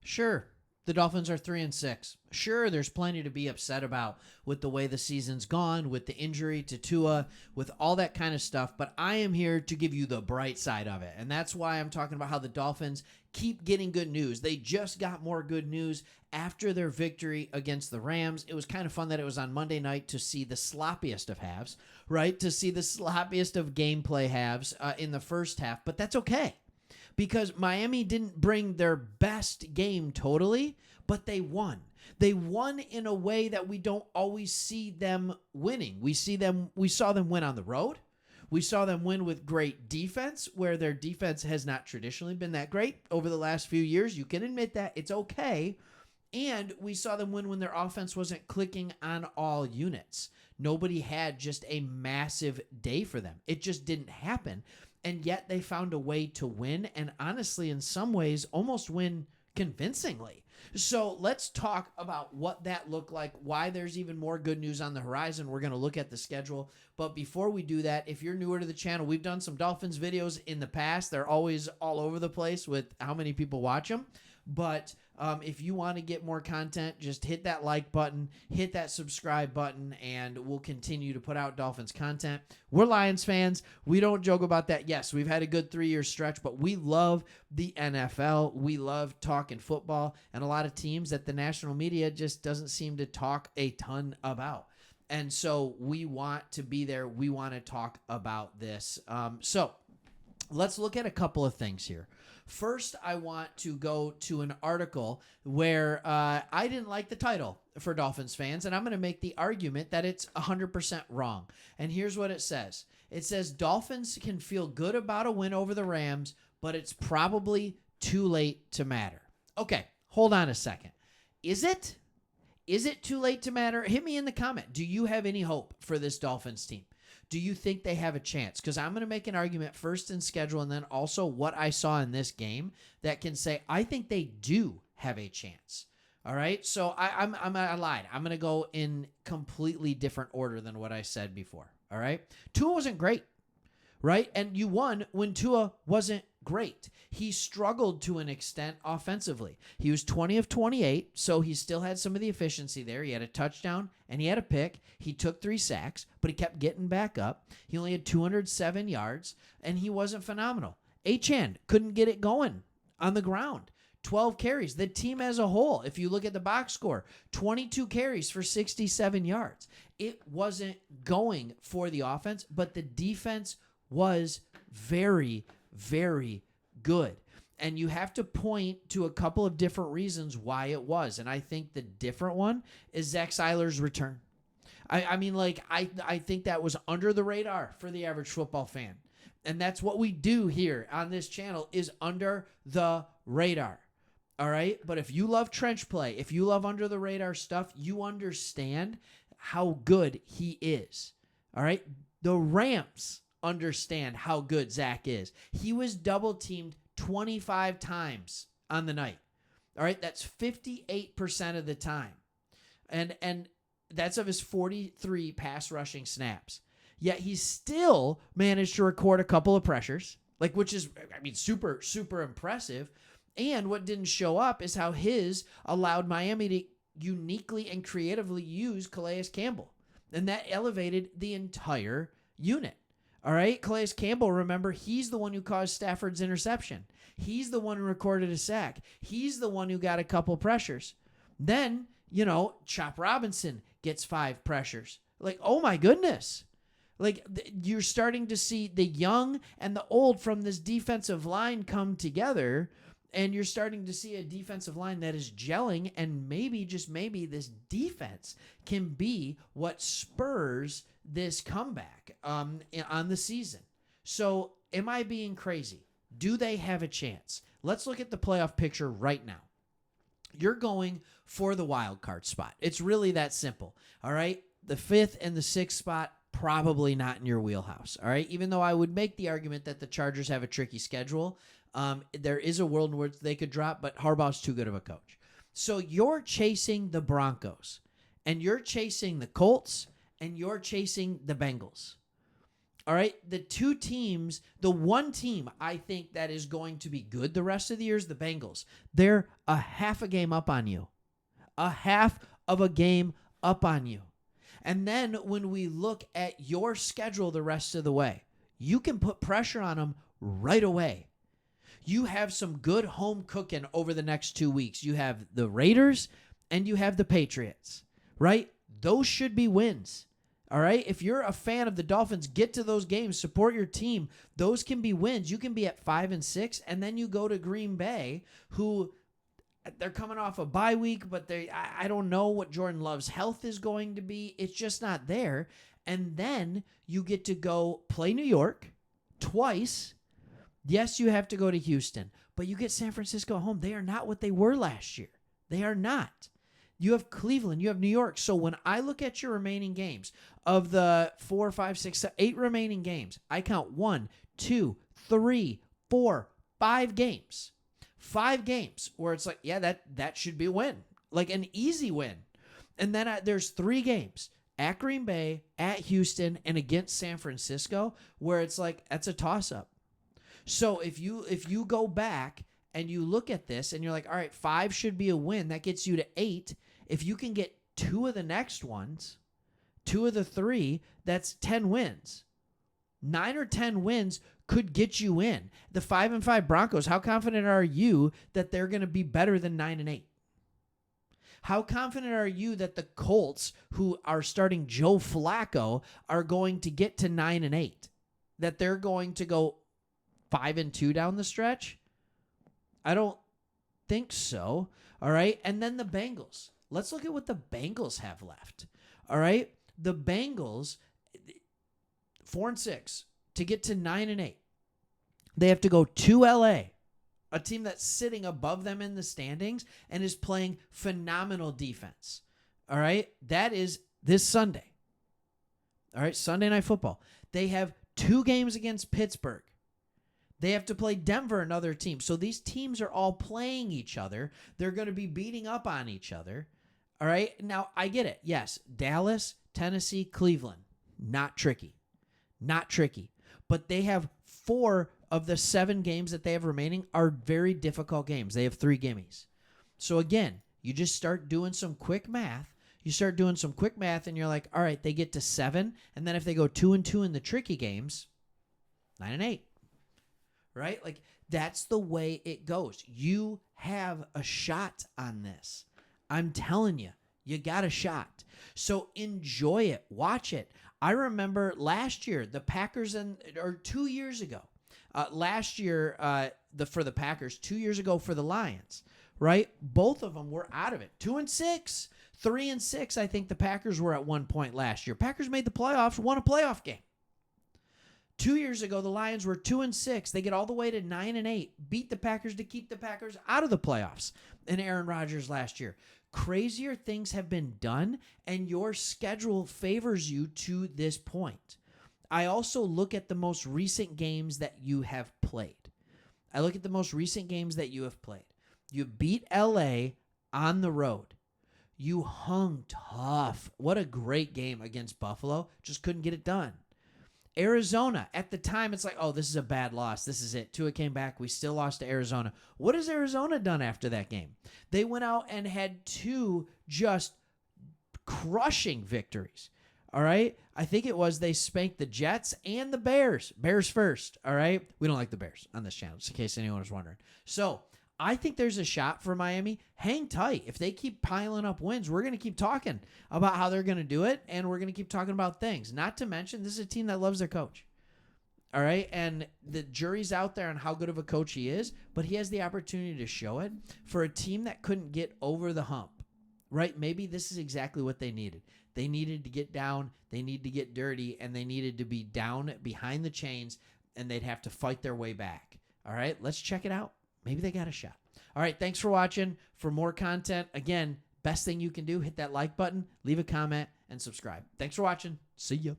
Sure, the Dolphins are 3-6. Sure, there's plenty to be upset about with the way the season's gone, with the injury to Tua, with all that kind of stuff. But I am here to give you the bright side of it. And that's why I'm talking about how the Dolphins keep getting good news. They just got more good news after their victory against the Rams. It was kind of fun that it was on Monday night to see the sloppiest of halves, right? To see the sloppiest of gameplay halves in the first half. But that's okay, because Miami didn't bring their best game totally, but they won. They won in a way that we don't always see them winning. We saw them win on the road. We saw them win with great defense, where their defense has not traditionally been that great over the last few years. You can admit that. It's okay. And we saw them win when their offense wasn't clicking on all units. Nobody had just a massive day for them. It just didn't happen. And yet they found a way to win, and honestly, in some ways, almost win convincingly. So let's talk about what that looked like, why there's even more good news on the horizon. We're going to look at the schedule. But before we do that, if you're newer to the channel, we've done some Dolphins videos in the past. They're always all over the place with how many people watch them. But if you want to get more content, just hit that like button, hit that subscribe button, and we'll continue to put out Dolphins content. We're Lions fans. We don't joke about that. Yes, we've had a good 3-year stretch, but we love the NFL. We love talking football, and a lot of teams that the national media just doesn't seem to talk a ton about. And so we want to be there. We want to talk about this. So let's look at a couple of things here. First, I want to go to an article where I didn't like the title for Dolphins fans, and I'm going to make the argument that it's 100% wrong. And here's what it says. It says, Dolphins can feel good about a win over the Rams, but it's probably too late to matter. Okay, hold on a second. Is it? Is it too late to matter? Hit me in the comment. Do you have any hope for this Dolphins team? Do you think they have a chance? Because I'm going to make an argument first in schedule and then also what I saw in this game that can say I think they do have a chance. All right, so I lied. I'm going to go in completely different order than what I said before. All right, Tua wasn't great, right? And you won when Tua wasn't great. He struggled to an extent offensively. He was 20 of 28, so he still had some of the efficiency there. He had a touchdown and he had a pick. He took 3 sacks, but he kept getting back up. He only had 207 yards, and he wasn't phenomenal. Achane couldn't get it going on the ground. 12 carries. The team as a whole, if you look at the box score, 22 carries for 67 yards. It wasn't going for the offense, but the defense was very, very good. And you have to point to a couple of different reasons why it was. And I think the different one is Zach Seiler's return. I think that was under the radar for the average football fan. And that's what we do here on this channel, is under the radar. All right? But if you love trench play, if you love under the radar stuff, you understand how good he is. All right? The Rams understand how good Zach is. He was double teamed 25 times on the night. All right, that's 58% of the time. And that's of his 43 pass rushing snaps. Yet he still managed to record a couple of pressures, which is, super, super impressive. And what didn't show up is how his allowed Miami to uniquely and creatively use Calais Campbell. And that elevated the entire unit. All right, Calais Campbell, remember, he's the one who caused Stafford's interception. He's the one who recorded a sack. He's the one who got a couple pressures. Then, Chop Robinson gets 5 pressures. Oh my goodness. You're starting to see the young and the old from this defensive line come together, and you're starting to see a defensive line that is gelling, and maybe, just maybe, this defense can be what spurs this comeback on the season. So am I being crazy? Do they have a chance? Let's look at the playoff picture right now. You're going for the wild card spot. It's really that simple. All right. The 5th and the 6th spot, probably not in your wheelhouse. All right. Even though I would make the argument that the Chargers have a tricky schedule, there is a world in which they could drop, but Harbaugh's too good of a coach. So you're chasing the Broncos, and you're chasing the Colts, and you're chasing the Bengals. All right, the one team I think that is going to be good the rest of the year is the Bengals. They're a half a game up on you. A half of a game up on you. And then when we look at your schedule the rest of the way, you can put pressure on them right away. You have some good home cooking over the next 2 weeks. You have the Raiders and you have the Patriots, right? Those should be wins. All right. If you're a fan of the Dolphins, get to those games, support your team. Those can be wins. You can be at 5-6, and then you go to Green Bay, who they're coming off a bye week, but I don't know what Jordan Love's health is going to be. It's just not there. And then you get to go play New York twice. Yes, you have to go to Houston, but you get San Francisco home. They are not what they were last year. They are not. You have Cleveland, you have New York. So when I look at your remaining games, of the 4, 5, 6, 7, 8 remaining games, I count 1, 2, 3, 4, 5 games. 5 games where it's like, yeah, that should be a win. Like an easy win. And then there's 3 games at Green Bay, at Houston, and against San Francisco where it's like, that's a toss-up. So if you go back and you look at this and you're like, all right, 5 should be a win. That gets you to 8. If you can get 2 of the next ones, 2 of the 3, that's 10 wins. 9 or 10 wins could get you in. The 5-5 Broncos, how confident are you that they're going to be better than 9-8? How confident are you that the Colts, who are starting Joe Flacco, are going to get to 9-8? That they're going to go 5-2 down the stretch? I don't think so. All right. And then the Bengals. Let's look at what the Bengals have left. All right. The Bengals, 4-6, to get to 9-8. They have to go to LA, a team that's sitting above them in the standings and is playing phenomenal defense. All right. That is this Sunday. All right. Sunday Night Football. They have 2 games against Pittsburgh. They have to play Denver, another team. So these teams are all playing each other. They're going to be beating up on each other. All right. Now, I get it. Yes, Dallas, Tennessee, Cleveland. Not tricky. Not tricky. But they have 4 of the 7 games that they have remaining are very difficult games. They have 3 gimmies. So again, you just start doing some quick math. You start doing some quick math and you're like, all right, they get to 7. And then if they go 2-2 in the tricky games, 9-8. Right? Like, that's the way it goes. You have a shot on this. I'm telling you, you got a shot. So enjoy it. Watch it. I remember last year, the Packers, or 2 years ago, last year for the Packers, 2 years ago for the Lions, right? Both of them were out of it. 2-6, 3-6. I think the Packers were at one point last year. Packers made the playoffs, won a playoff game. 2 years ago, the Lions were 2-6. They get all the way to 9-8, beat the Packers to keep the Packers out of the playoffs. And Aaron Rodgers last year. Crazier things have been done, and your schedule favors you to this point. I also look at the most recent games that you have played. You beat LA on the road. You hung tough. What a great game against Buffalo. Just couldn't get it done. Arizona, at the time, it's like, oh, this is a bad loss. This is it. Tua came back. We still lost to Arizona. What has Arizona done after that game? They went out and had 2 just crushing victories. All right? I think it was they spanked the Jets and the Bears. Bears first. All right? We don't like the Bears on this channel, just in case anyone was wondering. So, I think there's a shot for Miami. Hang tight. If they keep piling up wins, we're going to keep talking about how they're going to do it, and we're going to keep talking about things. Not to mention, this is a team that loves their coach. All right? And the jury's out there on how good of a coach he is, but he has the opportunity to show it for a team that couldn't get over the hump. Right? Maybe this is exactly what they needed. They needed to get down, they needed to get dirty, and they needed to be down behind the chains, and they'd have to fight their way back. All right? Let's check it out. Maybe they got a shot. All right, thanks for watching. For more content, again, best thing you can do, hit that like button, leave a comment, and subscribe. Thanks for watching. See ya.